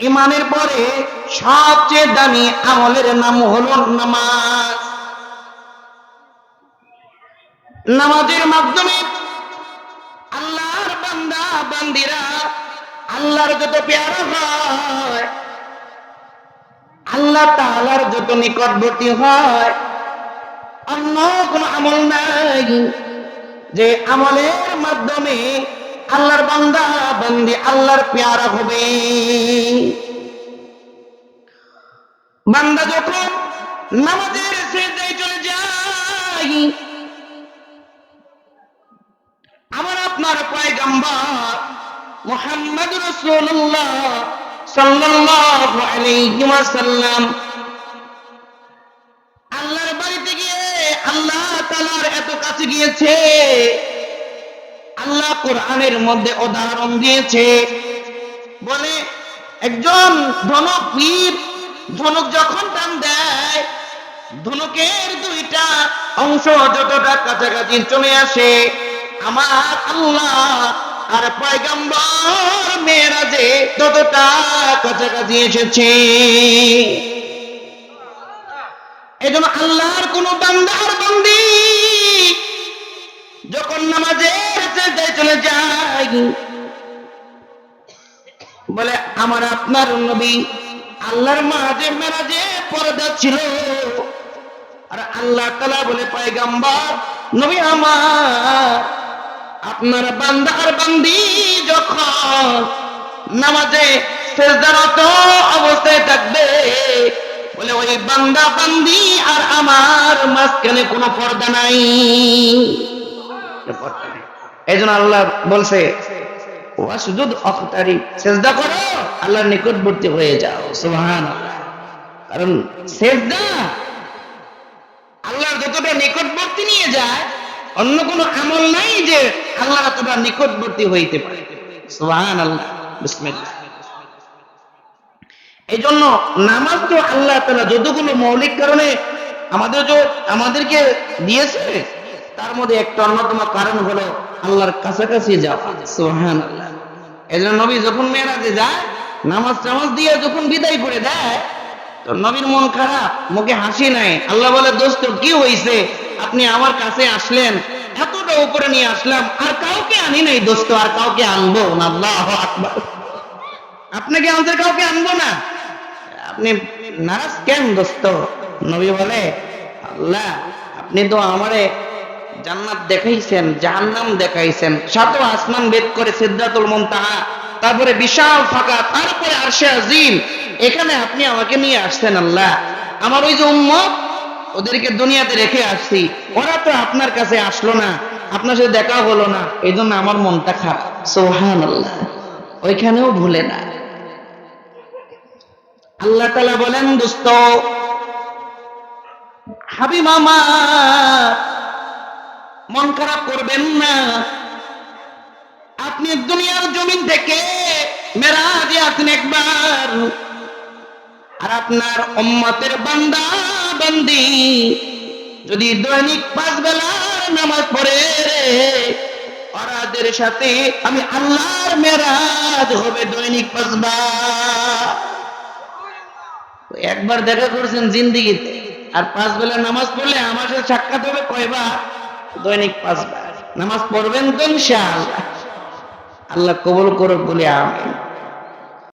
ইমানের পরে সবচেয়ে দামি আমলের নাম হলো নামাজ। নামাজের মাধ্যমে আল্লাহর বান্দা বান্দিরা আল্লাহর যত পেয়ারা হয়, আল্লাহ তাআলার যত নিকটবর্তী হয়, অন্য কোন আমল নাই যে আমলের মাধ্যমে আল্লাহর বান্দা বান্দি আল্লাহর পেয়ারা হবে। বান্দা যখন নামাজের সিজদায় চলে যায়, আমার আপনার পয়গম্বর মুহাম্মদ রাসূলুল্লাহ সাল্লাল্লাহু আলাইহি ওয়াসাল্লাম আল্লাহর বাড়িতে গিয়ে আল্লাহ তাআলার এত কাছে গিয়েছে, আল্লাহ কোরআনের মধ্যে উদাহরণ দিয়েছে, বলে একজন ধনুক পীর ধনুক যখন টান দেয়, ধনুকের দুইটা অংশ যতটা কাছাকাছি চলে আসে, আমার আল্লাহ আর পয়গম্বর মেরাজে ততটা কাছাকাছি এসেছে। এজন্য আল্লাহর কোন বান্দার বান্দি যখন নামাজের সিজদায় চলে যায়, বলে আমার আপনার নবী আল্লাহর মাঝে মেরাজে পর্দা ছিল, আর আল্লাহ তাআলা বলে পয়গম্বর নবী আমার আপনার বান্দা আর বান্দি যখন নামাজে সিজদারত অবস্থায় থাকবে, বলে ওই বান্দা বান্দি আর আমার মাঝখানে কোনো পর্দা নাই। এইজন্য আল্লাহ বলছে ওয়াসজুদ ওয়াকতারিব, সিজদা করো আল্লাহর নিকটবর্তী হয়ে যাও। সুবহানাল্লাহ। কারণ সিজদা আল্লাহর যতটা নিকটবর্তী নিয়ে যায়, অন্য কোনো আমল নাই যে আল্লাহ ততটা নিকটবর্তী হইতে পারে। সুবহানাল্লাহ। বিসমিল্লাহ। এইজন্য নামাজ তো আল্লাহ তাআলা যতগুলো মৌলিক কারণে আমাদেরকে দিয়েছে, তার মধ্যে একটা অন্যতম কারণ হলো আল্লাহর কাছাকাছি যাওয়া। সুবহানাল্লাহ। এজন্য নবী যখন মেরাজে যায়, নামাজ দিয়ে যখন বিদায় করে দেয়, তো নবীর মন খারাপ, মুখে হাসি নাই। আল্লাহ বলে দোস্ত কি হইছে, আপনি আমার কাছে আসলেন, এতটা উপরে নিয়ে আসলাম, আর কাউকে আনি নাই দোস্ত, আর কাউকে আনবো না। আল্লাহু আকবার। আপনাকে আমাদের কাউকে আনবো না, আপনি নারাজ কেন দোস্ত? নবী বলে আল্লাহ আপনি তো আমারে জান্নাত দেখাইছেন, জাহান্নাম দেখাইছেন, সাত আসমান ভেদ করে সিদরাতুল মুনতাহা, তারপরে বিশাল ফাঁকা, তারপরে আরশে আজিম, এখানে আপনি আমাকে নিয়ে আসছেন। আল্লাহ আমার ওই যে উম্মত, ওদেরকে দুনিয়াতে রেখে আসছি, ওরা তো আপনার কাছে আসলো না, আপনার সাথে দেখা হলো না, এই জন্য আমার মনটা খারাপ। সুবহানাল্লাহ। ওইখানেও ভুলে না। আল্লাহ তাআলা বলেন দোস্ত হাবিব আমার মন খারাপ করবেন না, আপনি দুনিয়ার জমিন থেকে মেরাজে আসেন একবার, আর আপনার উম্মতের বান্দা বান্দি যদি দৈনিক 5 বেলা নামাজ পড়ে, ওরাদের সাথে আমি আল্লাহর মেরাজ হবে দৈনিক 5 বার। একবার দেখা করছেন জিন্দেগিতে, আর 5 বেলা নামাজ পড়লে আমার সাথে সাক্ষাৎ হবে কয়বার? দৈনিক 5 বার। নামাজ পড়বেন তো ইনশাআল্লাহ। আল্লাহ কবুল করুক বলে আমিন।